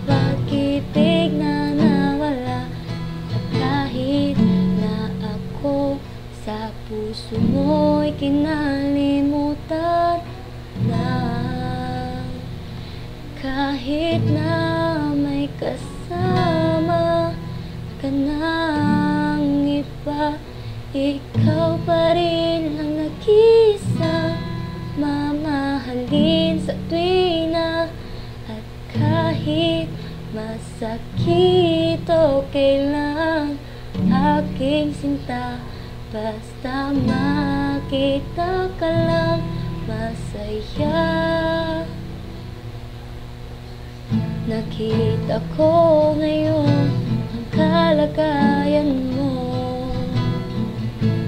pag-ibig na nawala. At kahit na ako sa puso mo'y kinalimutan na, kahit na may kasama ka ng iba, ikaw pa rin ang nag-isa mamahalin sa tuwina. At kahit masakit, okay lang aking sinta, basta makita ka lang masaya. Nakita ko ngayon ang kalagayan mo,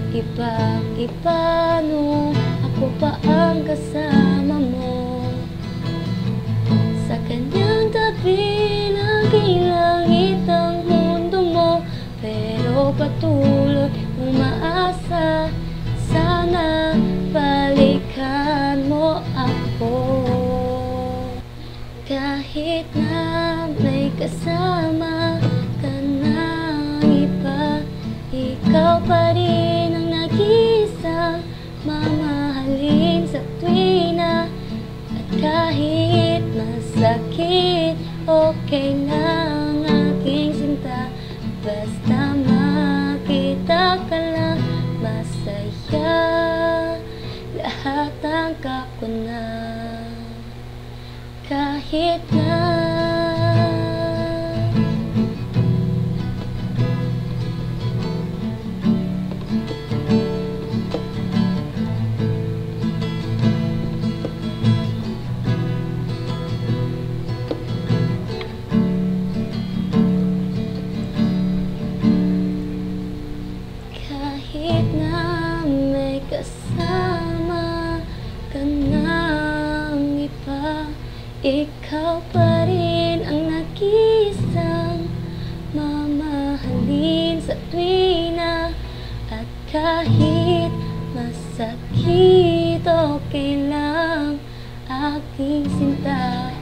iba-iba nung ako pa ang kasama mo. Sa kanyang tabi naging langit ang mundo mo, pero patuloy umaasa, sana balikan mo ako. Kahit na may kasama ka ng iba, ikaw pa rin ang nag-isa mamahalin sa tuwina. At kahit masakit, okay lang aking sinta, basta makita ka lang masaya. Lahat ang kako na, kahit na kahit na may kasama ka ng iba, ikaw pa rin ang nag-isang mamahalin sa tuwina. At kahit masakit, okay lang aking sinta,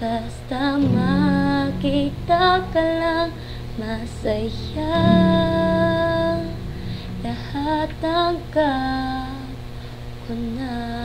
basta makita ka lang masaya. Lahat ng kako na.